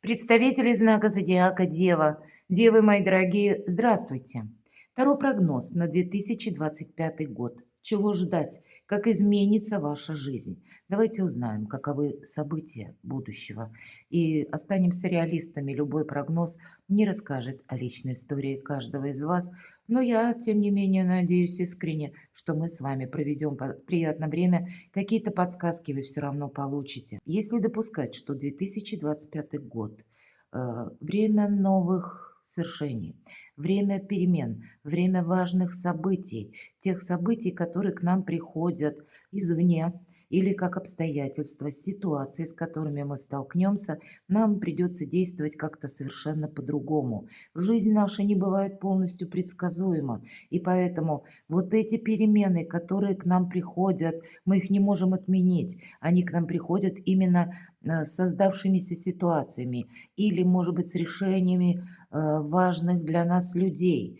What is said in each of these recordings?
Представители знака зодиака Дева. Девы мои дорогие, здравствуйте. Таро прогноз на 2025 год. Чего ждать? Как изменится ваша жизнь? Давайте узнаем, каковы события будущего. И останемся реалистами. Любой прогноз не расскажет о личной истории каждого из вас. Но я, тем не менее, надеюсь искренне, что мы с вами проведем приятное время. Какие-то подсказки вы все равно получите. Если допускать, что 2025 год время новых свершений, время перемен, время важных событий, тех событий, которые к нам приходят извне, или как обстоятельства, ситуации, с которыми мы столкнемся, нам придется действовать как-то совершенно по-другому. Жизнь наша не бывает полностью предсказуема, и поэтому вот эти перемены, которые к нам приходят, мы их не можем отменить. Они к нам приходят именно с создавшимися ситуациями или, может быть, с решениями важных для нас людей.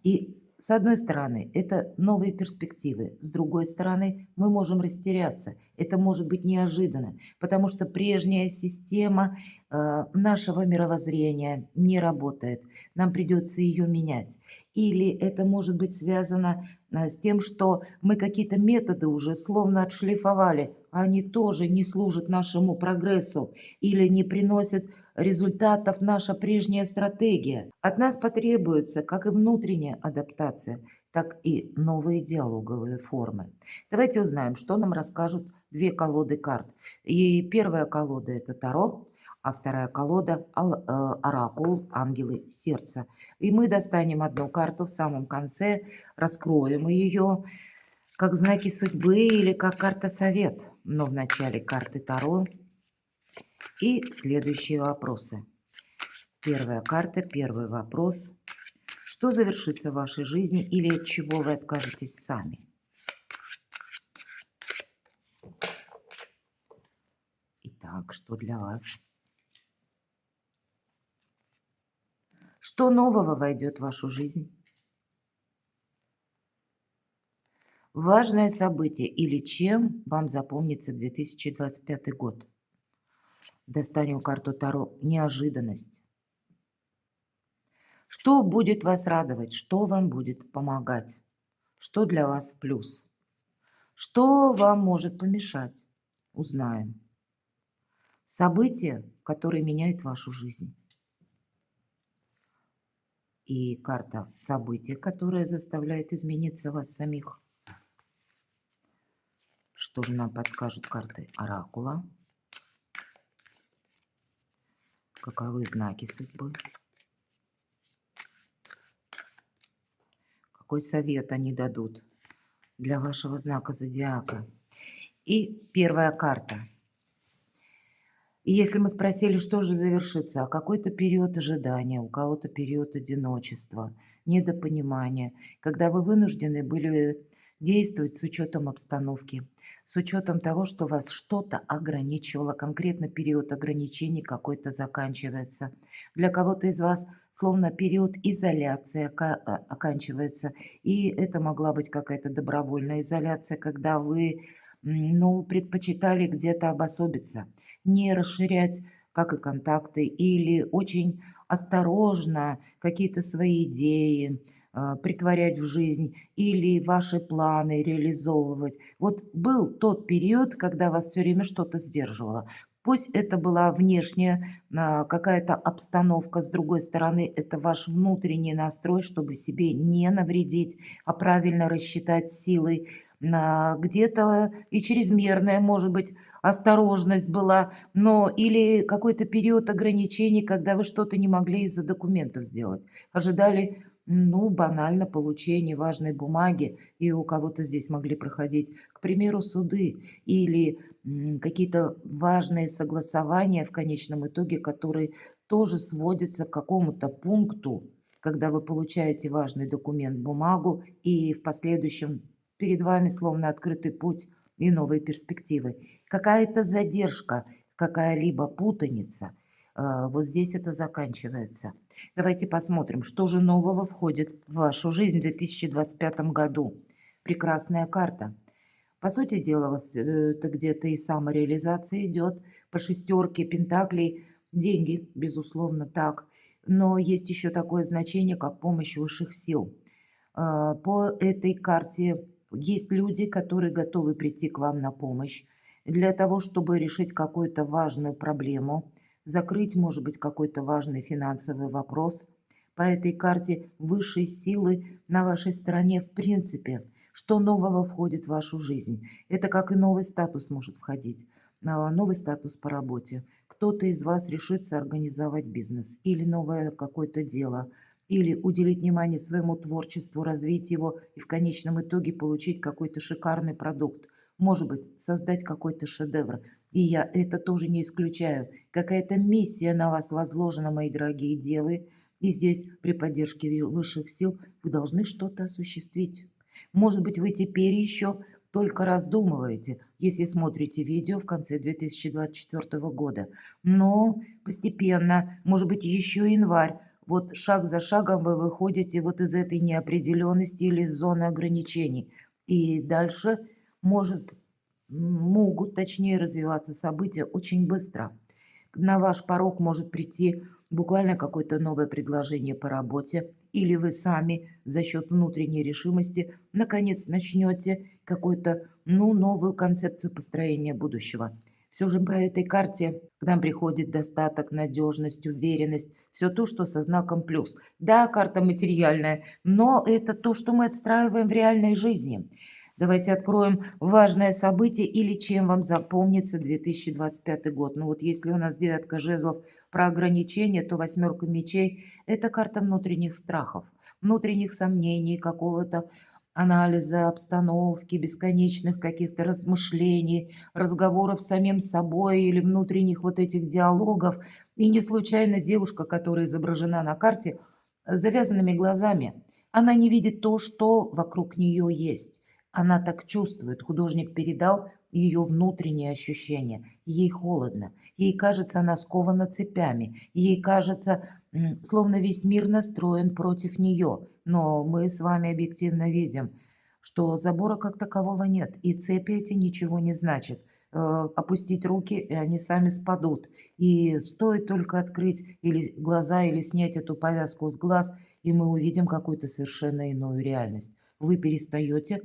И с одной стороны, это новые перспективы, с другой стороны, мы можем растеряться. Это может быть неожиданно, потому что прежняя система нашего мировоззрения не работает. Нам придется ее менять. Или это может быть связано с тем, что мы какие-то методы уже словно отшлифовали, а они тоже не служат нашему прогрессу или не приносят результатов наша прежняя стратегия. От нас потребуется как и внутренняя адаптация, так и новые диалоговые формы. Давайте узнаем, что нам расскажут две колоды карт. И первая колода – это Таро, а вторая колода – Оракул, ангелы сердца. И мы достанем одну карту в самом конце, раскроем ее как знаки судьбы или как карта совет. Но в начале карты Таро и следующие вопросы. Первая карта, первый вопрос. Что завершится в вашей жизни или от чего вы откажетесь сами? Итак, что для вас? Что нового войдет в вашу жизнь? Важное событие или чем вам запомнится 2025 год? Достанем карту Таро «Неожиданность». Что будет вас радовать? Что вам будет помогать? Что для вас плюс? Что вам может помешать? Узнаем. События, которые меняют вашу жизнь. И карта события, которая заставляет измениться вас самих. Что же нам подскажут карты Оракула? Каковы знаки судьбы? Какой совет они дадут для вашего знака зодиака? И первая карта. И если мы спросили, что же завершится, какой-то период ожидания, у кого-то период одиночества, недопонимания, когда вы вынуждены были действовать с учетом обстановки, с учетом того, что вас что-то ограничивало, конкретно период ограничений какой-то заканчивается. Для кого-то из вас словно период изоляции оканчивается, и это могла быть какая-то добровольная изоляция, когда вы предпочитали где-то обособиться, не расширять, как и контакты, или очень осторожно какие-то свои идеи притворять в жизнь или ваши планы реализовывать. Вот был тот период, когда вас все время что-то сдерживало. Пусть это была внешняя какая-то обстановка, с другой стороны, это ваш внутренний настрой, чтобы себе не навредить, а правильно рассчитать силы. Где-то и чрезмерная, может быть, осторожность была, но или какой-то период ограничений, когда вы что-то не могли из-за документов сделать. Ожидали, банально получения важной бумаги, и у кого-то здесь могли проходить, к примеру, суды или какие-то важные согласования в конечном итоге, которые тоже сводятся к какому-то пункту, когда вы получаете важный документ, бумагу, и в последующем перед вами словно открытый путь и новые перспективы. Какая-то задержка, какая-либо путаница. Вот здесь это заканчивается. Давайте посмотрим, что же нового входит в вашу жизнь в 2025 году. Прекрасная карта. По сути дела, это где-то и самореализация идет. По шестерке пентаклей Деньги, безусловно, так. Но есть еще такое значение, как помощь высших сил. По этой карте есть люди, которые готовы прийти к вам на помощь для того, чтобы решить какую-то важную проблему, закрыть, может быть, какой-то важный финансовый вопрос. По этой карте высшие силы на вашей стороне в принципе. Что нового входит в вашу жизнь? Это как и новый статус может входить, новый статус по работе. Кто-то из вас решится организовать бизнес или новое какое-то дело, или уделить внимание своему творчеству, развить его и в конечном итоге получить какой-то шикарный продукт. Может быть, создать какой-то шедевр. И я это тоже не исключаю. Какая-то миссия на вас возложена, мои дорогие девы. И здесь при поддержке высших сил вы должны что-то осуществить. Может быть, вы теперь еще только раздумываете, если смотрите видео в конце 2024 года. Но постепенно, может быть, еще январь, вот шаг за шагом вы выходите вот из этой неопределенности или из зоны ограничений. И дальше могут, точнее, развиваться события очень быстро. На ваш порог может прийти буквально какое-то новое предложение по работе, или вы сами за счет внутренней решимости наконец начнете какую-то новую концепцию построения будущего. Все же по этой карте к нам приходит достаток, надежность, уверенность, все то, что со знаком плюс. Да, карта материальная, но это то, что мы отстраиваем в реальной жизни. Давайте откроем важное событие или чем вам запомнится 2025 год. Ну вот если у нас девятка жезлов про ограничения, то восьмерка мечей – это карта внутренних страхов, внутренних сомнений, какого-то анализа обстановки, бесконечных каких-то размышлений, разговоров с самим собой или внутренних вот этих диалогов. И не случайно девушка, которая изображена на карте, с завязанными глазами, она не видит то, что вокруг нее есть. Она так чувствует. Художник передал ее внутренние ощущения. Ей холодно. Ей кажется, она скована цепями. Ей кажется, словно весь мир настроен против нее. Но мы с вами объективно видим, что забора как такового нет. И цепи эти ничего не значат. Опустить руки, и они сами спадут. И стоит только открыть или глаза, или снять эту повязку с глаз, и мы увидим какую-то совершенно иную реальность. Вы перестаете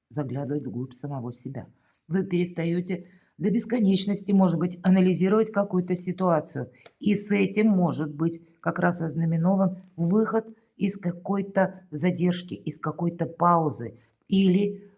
заглядывать вглубь самого себя. Вы перестаете до бесконечности, может быть, анализировать какую-то ситуацию. И с этим может быть как раз ознаменован выход из какой-то задержки, из какой-то паузы или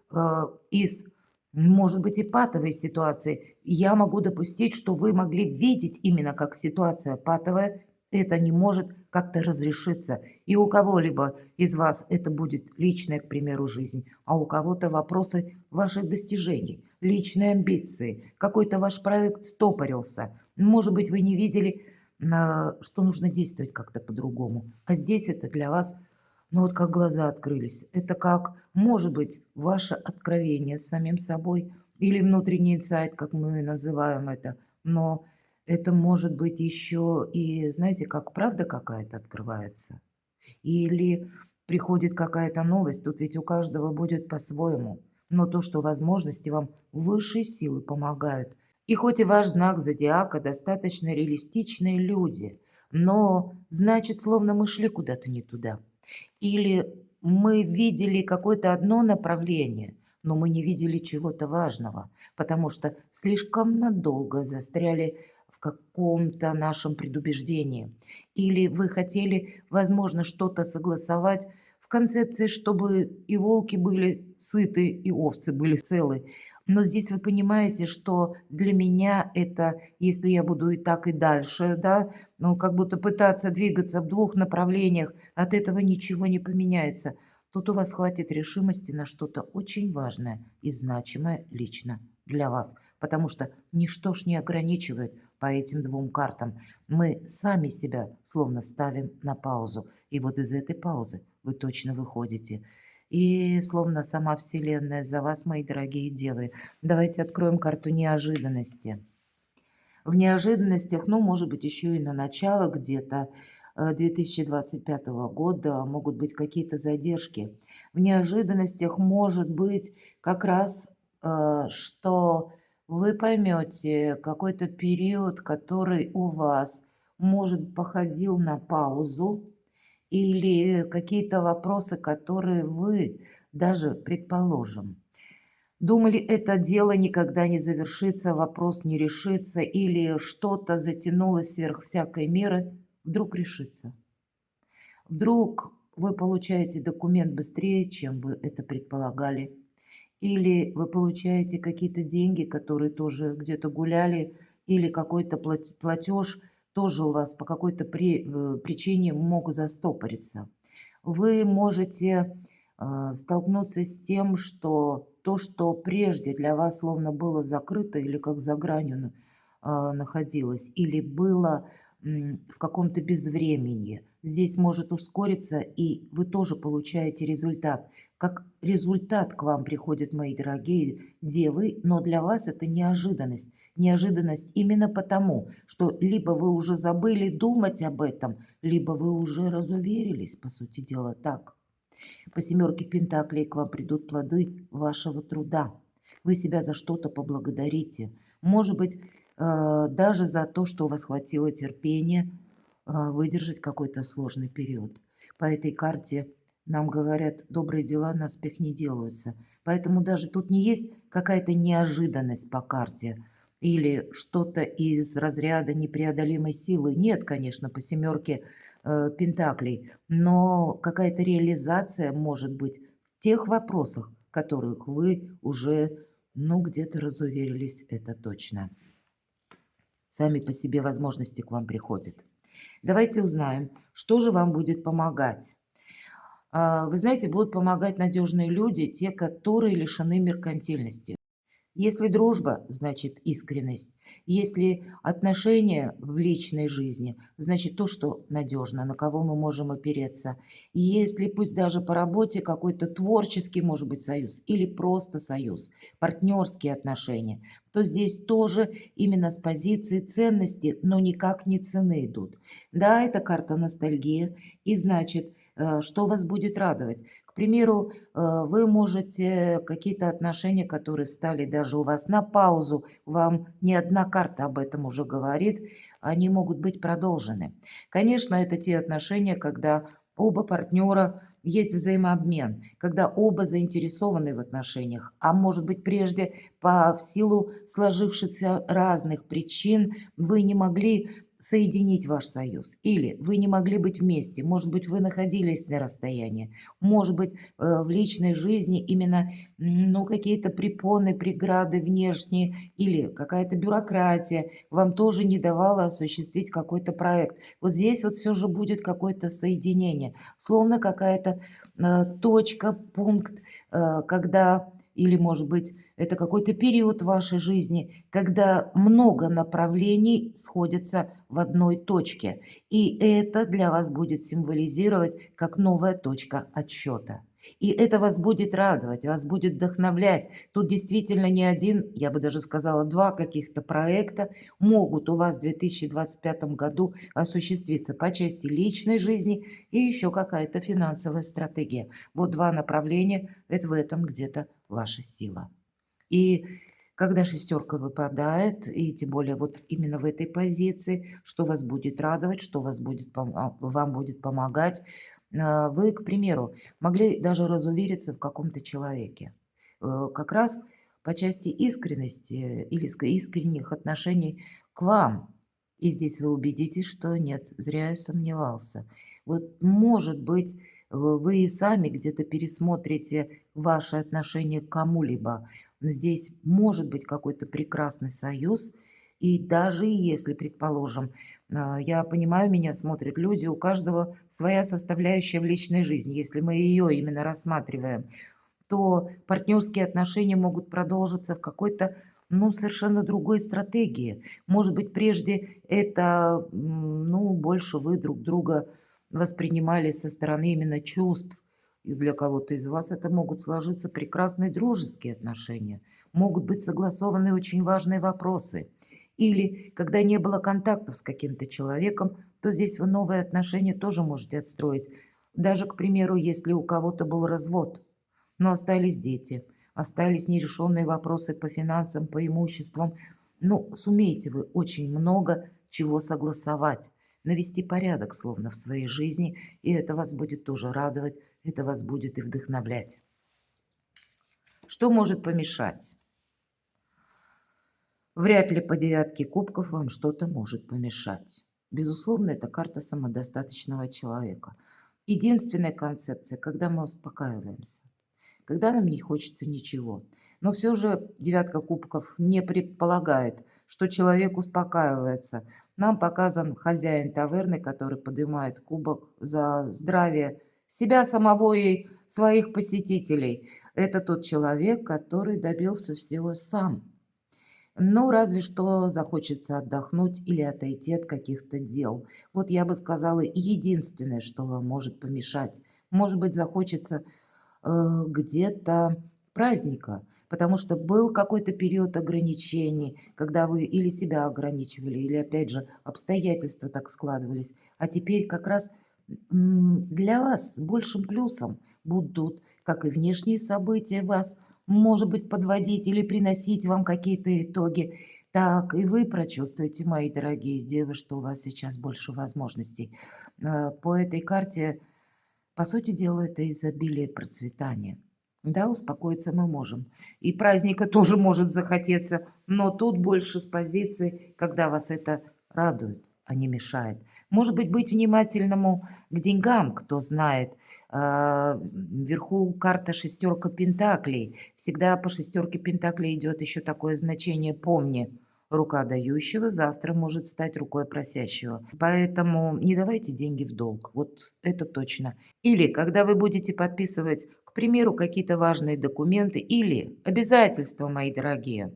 из, может быть, и патовой ситуации. Я могу допустить, что вы могли видеть именно как ситуация патовая, это не может как-то разрешиться. И у кого-либо из вас это будет личная, к примеру, жизнь, а у кого-то вопросы ваших достижений, личные амбиции, какой-то ваш проект стопорился. Может быть, вы не видели, что нужно действовать как-то по-другому. А здесь это для вас, ну вот как глаза открылись. Это как, может быть, ваше откровение с самим собой или внутренний инсайт, как мы называем это. Но это может быть еще и, знаете, как правда какая-то открывается. Или приходит какая-то новость, тут ведь у каждого будет по-своему. Но то, что возможности вам высшие силы помогают. И хоть и ваш знак зодиака достаточно реалистичные люди, но значит, словно мы шли куда-то не туда. Или мы видели какое-то одно направление, но мы не видели чего-то важного, потому что слишком надолго застряли в каком-то нашем предубеждении. Или вы хотели, возможно, что-то согласовать в концепции, чтобы и волки были сыты, и овцы были целы. Но здесь вы понимаете, что для меня это, если я буду и так, и дальше, да, ну, как будто пытаться двигаться в двух направлениях, от этого ничего не поменяется. Тут у вас хватит решимости на что-то очень важное и значимое лично для вас, потому что ничто ж не ограничивает по этим двум картам. Мы сами себя словно ставим на паузу, и вот из этой паузы вы точно выходите. И словно сама Вселенная за вас, мои дорогие девы. Давайте откроем карту неожиданности. В неожиданностях, ну, может быть, еще и на начало где-то 2025 года могут быть какие-то задержки. В неожиданностях может быть как раз, что вы поймете какой-то период, который у вас может, походил на паузу или какие-то вопросы, которые вы даже, предположим, думали, это дело никогда не завершится, вопрос не решится или что-то затянулось сверх всякой меры, вдруг решится. Вдруг вы получаете документ быстрее, чем вы это предполагали. Или вы получаете какие-то деньги, которые тоже где-то гуляли, или какой-то платеж тоже у вас по какой-то причине мог застопориться. Вы можете столкнуться с тем, что то, что прежде для вас словно было закрыто или как за гранью находилось, или было в каком-то безвременье, здесь может ускориться, и вы тоже получаете результат. Как результат к вам приходят, мои дорогие девы, но для вас это неожиданность. Неожиданность именно потому, что либо вы уже забыли думать об этом, либо вы уже разуверились, по сути дела, так. По семерке пентаклей к вам придут плоды вашего труда. Вы себя за что-то поблагодарите. Может быть, даже за то, что у вас хватило терпения выдержать какой-то сложный период. По этой карте нам говорят, добрые дела на спех не делаются. Поэтому даже тут не есть какая-то неожиданность по карте или что-то из разряда непреодолимой силы. Нет, конечно, по семерке пентаклей, но какая-то реализация может быть в тех вопросах, в которых вы уже, ну, где-то разуверились, это точно. Сами по себе возможности к вам приходят. Давайте узнаем, что же вам будет помогать. Вы знаете, будут помогать надежные люди, те, которые лишены меркантильности. Если дружба, значит искренность. Если отношения в личной жизни, значит то, что надежно, на кого мы можем опереться. Если пусть даже по работе какой-то творческий, может быть, союз или просто союз, партнерские отношения, то здесь тоже именно с позиции ценности, но никак не цены идут. Да, это карта ностальгии, и значит, что вас будет радовать? К примеру, вы можете какие-то отношения, которые встали даже у вас на паузу, вам не одна карта об этом уже говорит, они могут быть продолжены. Конечно, это те отношения, когда оба партнера есть взаимообмен, когда оба заинтересованы в отношениях, а может быть прежде в силу сложившихся разных причин вы не могли соединить ваш союз, или вы не могли быть вместе, может быть, вы находились на расстоянии, может быть, в личной жизни именно, ну, какие-то препоны, преграды внешние или какая-то бюрократия вам тоже не давала осуществить какой-то проект. Вот здесь вот все же будет какое-то соединение, словно какая-то точка, пункт, когда, или, может быть, это какой-то период в вашей жизни, когда много направлений сходятся в одной точке. И это для вас будет символизировать как новая точка отсчета. И это вас будет радовать, вас будет вдохновлять. Тут действительно не один, я бы даже сказала, два каких-то проекта могут у вас в 2025 году осуществиться по части личной жизни и еще какая-то финансовая стратегия. Вот два направления, это в этом где-то ваша сила. И когда шестерка выпадает, и тем более вот именно в этой позиции, что вас будет радовать, что вас будет, вам будет помогать, вы, к примеру, могли даже разувериться в каком-то человеке. Как раз по части искренности или искренних отношений к вам. И здесь вы убедитесь, что нет, зря я сомневался. Вот может быть, вы и сами где-то пересмотрите ваши отношения к кому-либо. Здесь может быть какой-то прекрасный союз. И даже если, предположим, я понимаю, меня смотрят люди, у каждого своя составляющая в личной жизни. Если мы ее именно рассматриваем, то партнерские отношения могут продолжиться в какой-то, ну, совершенно другой стратегии. Может быть, прежде это, ну, больше вы друг друга воспринимали со стороны именно чувств. И для кого-то из вас это могут сложиться прекрасные дружеские отношения. Могут быть согласованы очень важные вопросы. Или когда не было контактов с каким-то человеком, то здесь вы новые отношения тоже можете отстроить. Даже, к примеру, если у кого-то был развод, но остались дети, остались нерешенные вопросы по финансам, по имуществам. Ну, сумеете вы очень много чего согласовать. навести порядок словно в своей жизни, и это вас будет тоже радовать, это вас будет и вдохновлять. Что может помешать? Вряд ли по девятке кубков вам что-то может помешать. Безусловно, это карта самодостаточного человека. Единственная концепция, когда мы успокаиваемся, когда нам не хочется ничего. Но все же девятка кубков не предполагает, что человек успокаивается. Нам показан хозяин таверны, который поднимает кубок за здравие себя самого и своих посетителей. Это тот человек, который добился всего сам. Ну, разве что захочется отдохнуть или отойти от каких-то дел. Вот я бы сказала, единственное, что вам может помешать. Может быть, захочется где-то праздника, потому что был какой-то период ограничений, когда вы или себя ограничивали, или, опять же, обстоятельства так складывались. А теперь как раз для вас с большим плюсом будут, как и внешние события вас, может быть, подводить или приносить вам какие-то итоги. Так и вы прочувствуете, мои дорогие девы, что у вас сейчас больше возможностей. По этой карте, по сути дела, это изобилие процветания. Да, успокоиться мы можем. И праздника тоже может захотеться, но тут больше с позиции, когда вас это радует, а не мешает. Может быть внимательному к деньгам, кто знает. Вверху карта шестерка пентаклей. Всегда по шестерке пентаклей идет еще такое значение «помни». Рука дающего завтра может стать рукой просящего. Поэтому не давайте деньги в долг. Вот это точно. Или когда вы будете подписывать, к примеру, какие-то важные документы или обязательства, мои дорогие,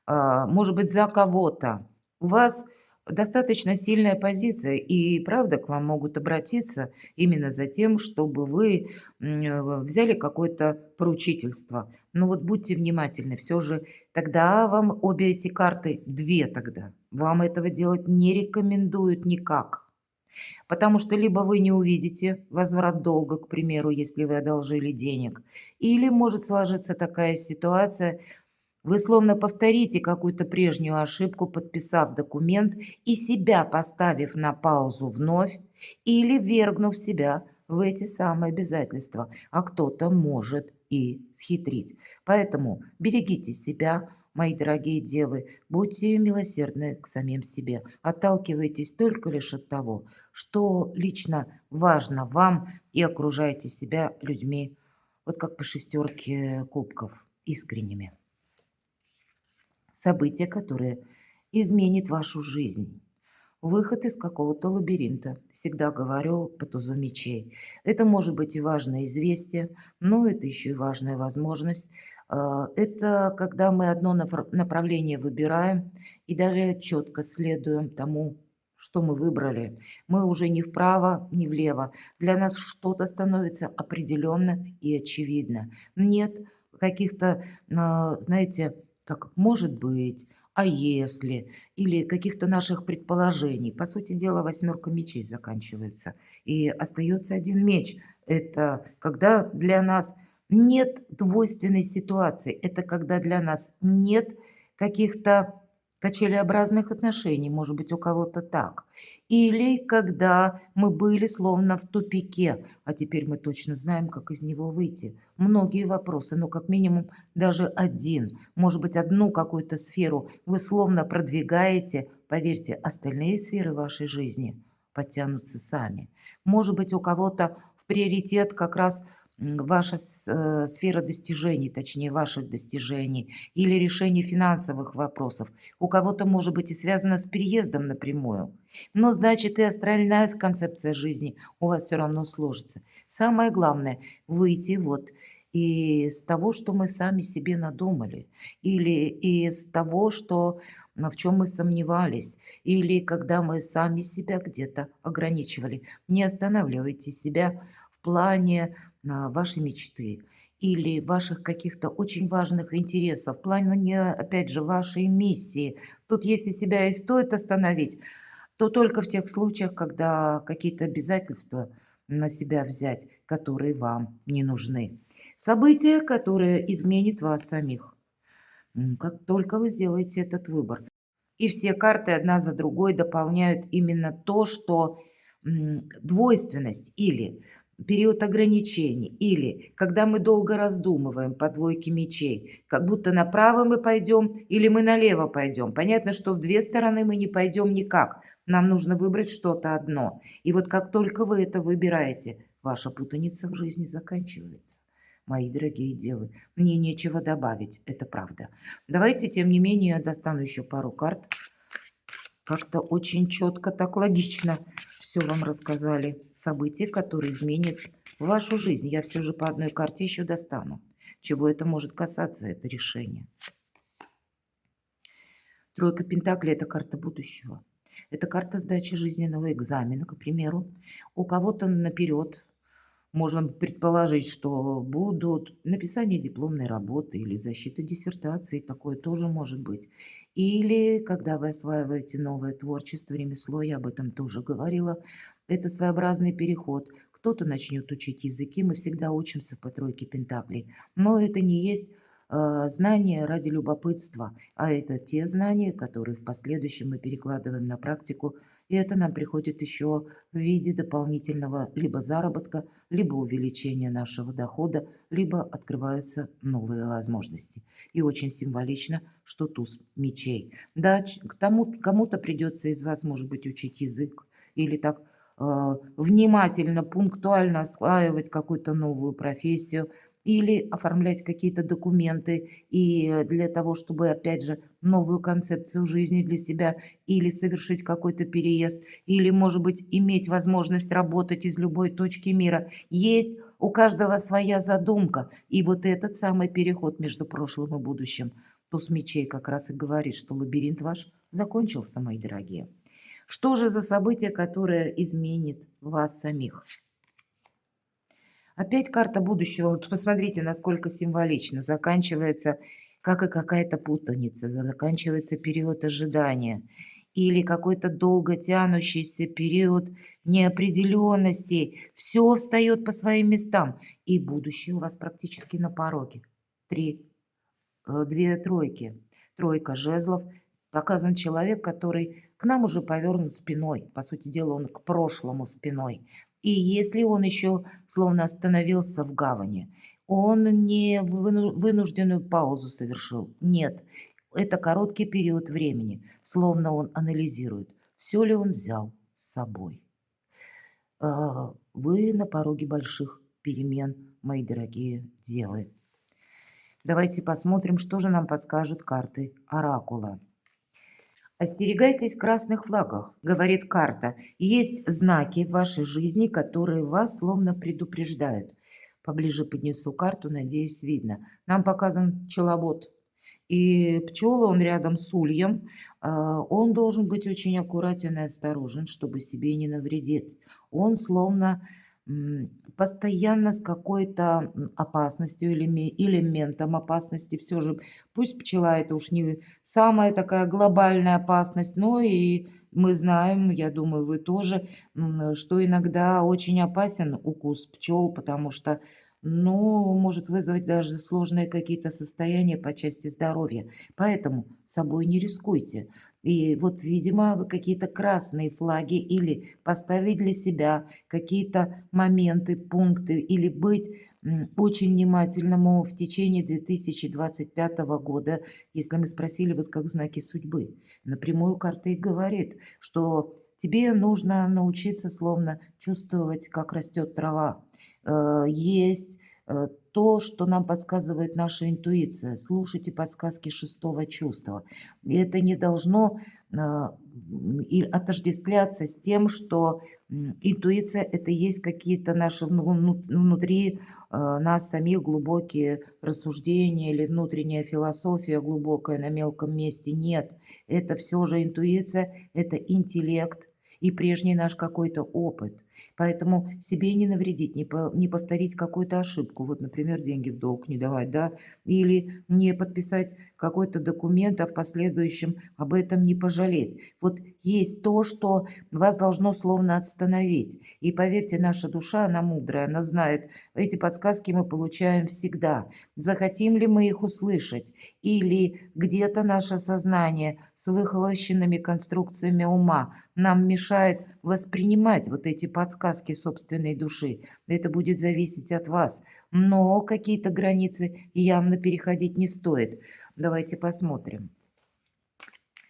может быть, за кого-то. У вас достаточно сильная позиция, и правда к вам могут обратиться именно за тем, чтобы вы взяли какое-то поручительство. Но вот будьте внимательны, все же тогда вам обе эти карты, две тогда, вам этого делать не рекомендуют никак. Потому что либо вы не увидите возврат долга, к примеру, если вы одолжили денег, или может сложиться такая ситуация, вы словно повторите какую-то прежнюю ошибку, подписав документ и себя поставив на паузу вновь или ввергнув себя в эти самые обязательства, а кто-то может и схитрить. Поэтому берегите себя, мои дорогие девы, будьте милосердны к самим себе, отталкивайтесь только лишь от того, что лично важно вам, и окружайте себя людьми, вот как по шестерке кубков, искренними. Событие, которое изменит вашу жизнь. Выход из какого-то лабиринта. Всегда говорю по тузу мечей. Это может быть и важное известие, но это еще и важная возможность. Это когда мы одно направление выбираем и далее четко следуем тому, что мы выбрали. Мы уже не вправо, не влево. Для нас что-то становится определенно и очевидно. Нет каких-то, знаете, как может быть, а если, или каких-то наших предположений. По сути дела, восьмерка мечей заканчивается. И остается один меч. Это когда для нас нет двойственной ситуации. Это когда для нас нет каких-то качелеобразных отношений. Может быть, у кого-то так. Или когда мы были словно в тупике, а теперь мы точно знаем, как из него выйти. Многие вопросы, но как минимум даже один, может быть, одну какую-то сферу вы словно продвигаете, поверьте, остальные сферы вашей жизни подтянутся сами. Может быть, у кого-то в приоритет как раз ваша сфера достижений, точнее, ваших достижений, или решение финансовых вопросов. У кого-то, может быть, и связано с переездом напрямую. Но, значит, и астральная концепция жизни у вас все равно сложится. Самое главное– выйти вот из того, что мы сами себе надумали, или из того, что в чем мы сомневались, или когда мы сами себя где-то ограничивали. Не останавливайте себя в плане вашей мечты или ваших каких-то очень важных интересов, в плане, опять же, вашей миссии. Тут, если себя и стоит остановить, то только в тех случаях, когда какие-то обязательства на себя взять, которые вам не нужны. Событие, которое изменит вас самих. Как только вы сделаете этот выбор. И все карты одна за другой дополняют именно то, что двойственность или период ограничений, или когда мы долго раздумываем по двойке мечей, как будто направо мы пойдем или мы налево пойдем. Понятно, что в две стороны мы не пойдем никак. Нам нужно выбрать что-то одно. И вот как только вы это выбираете, ваша путаница в жизни заканчивается. Мои дорогие девы, мне нечего добавить, это правда. Давайте, тем не менее, я достану еще пару карт. Как-то очень четко, так логично все вам рассказали. События, которые изменят вашу жизнь. Я все же по одной карте еще достану. Чего это может касаться, это решение. Тройка Пентаклей – это карта будущего. Это карта сдачи жизненного экзамена, к примеру. У кого-то наперед можно предположить, что будут написание дипломной работы или защита диссертации, такое тоже может быть. Или когда вы осваиваете новое творчество, ремесло, я об этом тоже говорила, это своеобразный переход. Кто-то начнет учить языки, мы всегда учимся по тройке Пентаклей, но это не есть знания ради любопытства, а это те знания, которые в последующем мы перекладываем на практику, и это нам приходит еще в виде дополнительного либо заработка, либо увеличения нашего дохода, либо открываются новые возможности. И очень символично, что туз мечей. Да, кому-то придется из вас, может быть, учить язык или так внимательно, пунктуально осваивать какую-то новую профессию, или оформлять какие-то документы, и для того, чтобы, опять же, новую концепцию жизни для себя, или совершить какой-то переезд, или, может быть, иметь возможность работать из любой точки мира. Есть у каждого своя задумка, и вот этот самый переход между прошлым и будущим, туз мечей как раз и говорит, что лабиринт ваш закончился, мои дорогие. Что же за событие, которое изменит вас самих? Опять карта будущего. Вот посмотрите, насколько символично. Заканчивается, как и какая-то путаница, заканчивается период ожидания или какой-то долго тянущийся период неопределенности. Все встает по своим местам, и будущее у вас практически на пороге. Две тройки. Тройка жезлов. Показан человек, который к нам уже повернут спиной. По сути дела, он к прошлому спиной. И если он еще словно остановился в гавани, он не вынужденную паузу совершил. Нет, это короткий период времени, словно он анализирует, все ли он взял с собой. Вы на пороге больших перемен, мои дорогие девы. Давайте посмотрим, что же нам подскажут карты Оракула. «Остерегайтесь красных флагов», — говорит карта. «Есть знаки в вашей жизни, которые вас словно предупреждают». Поближе поднесу карту, надеюсь, видно. Нам показан пчеловод. И пчела, он рядом с ульем. Он должен быть очень аккуратен и осторожен, чтобы себе не навредить. Он словно постоянно с какой-то опасностью или элементом опасности. Все же пусть пчела это уж не самая такая глобальная опасность, но и мы знаем, я думаю, вы тоже, что иногда очень опасен укус пчел, потому что, ну, может вызвать даже сложные какие-то состояния по части здоровья. Поэтому собой не рискуйте. И вот, видимо, какие-то красные флаги или поставить для себя какие-то моменты, пункты, или быть очень внимательному в течение 2025 года, если мы спросили, вот как знаки судьбы. Напрямую карта и говорит, что тебе нужно научиться словно чувствовать, как растет трава. Есть то, что нам подсказывает наша интуиция. Слушайте подсказки шестого чувства. И это не должно и отождествляться с тем, что интуиция – это есть какие-то наши внутри нас самих глубокие рассуждения или внутренняя философия глубокая на мелком месте. Нет, это все же интуиция, это интеллект и прежний наш какой-то опыт. Поэтому себе не навредить, не повторить какую-то ошибку. Вот, например, деньги в долг не давать, да, или не подписать какой-то документ, а в последующем об этом не пожалеть. Вот есть то, что вас должно словно остановить. И поверьте, наша душа, она мудрая, она знает, эти подсказки мы получаем всегда. Захотим ли мы их услышать? Или где-то наше сознание с выхолощенными конструкциями ума. Нам мешает воспринимать вот эти подсказки собственной души. Это будет зависеть от вас. Но какие-то границы явно переходить не стоит. Давайте посмотрим.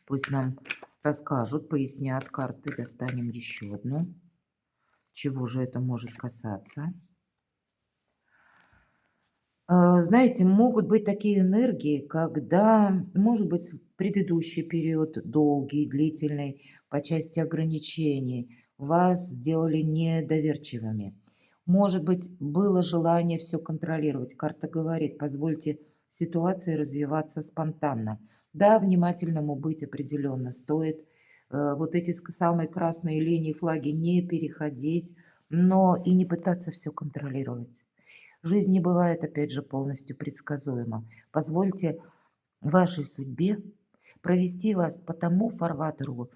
Пусть нам расскажут, пояснят карты. Достанем еще одну. Чего же это может касаться? Знаете, могут быть такие энергии, когда, может быть, предыдущий период долгий, длительный, по части ограничений, вас сделали недоверчивыми. Может быть, было желание все контролировать. Карта говорит, позвольте ситуации развиваться спонтанно. Да, внимательному быть определенно стоит. Вот эти самые красные линии, флаги не переходить, но и не пытаться все контролировать. Жизнь не бывает, опять же, полностью предсказуема. Позвольте вашей судьбе провести вас по тому фарватеру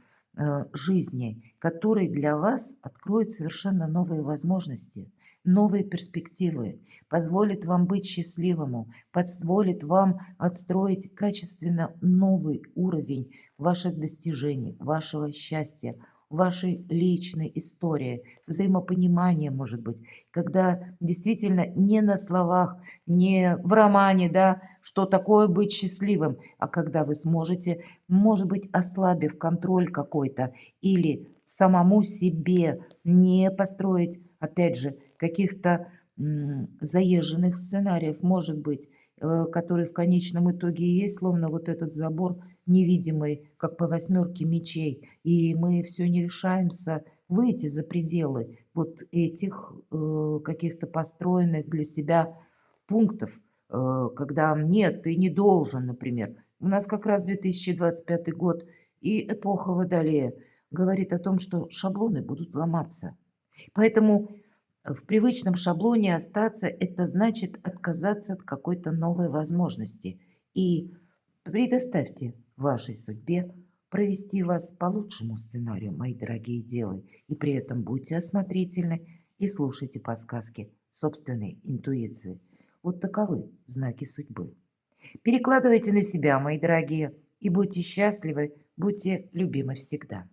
жизни, который для вас откроет совершенно новые возможности, новые перспективы, позволит вам быть счастливым, позволит вам отстроить качественно новый уровень ваших достижений, вашего счастья, вашей личной истории, взаимопонимания, может быть, когда действительно не на словах, не в романе, да, что такое быть счастливым, а когда вы сможете, может быть, ослабив контроль какой-то или самому себе не построить, опять же, каких-то заезженных сценариев, может быть, которые в конечном итоге и есть, словно вот этот забор невидимый, как по восьмерке мечей, и мы все не решаемся выйти за пределы вот этих каких-то построенных для себя пунктов, когда нет, ты не должен, например. У нас как раз 2025 год и эпоха Водолея говорит о том, что шаблоны будут ломаться. Поэтому в привычном шаблоне остаться – это значит отказаться от какой-то новой возможности. И предоставьте вашей судьбе провести вас по лучшему сценарию, мои дорогие девы. И при этом будьте осмотрительны и слушайте подсказки собственной интуиции. Вот таковы знаки судьбы. Перекладывайте на себя, мои дорогие, и будьте счастливы, будьте любимы всегда.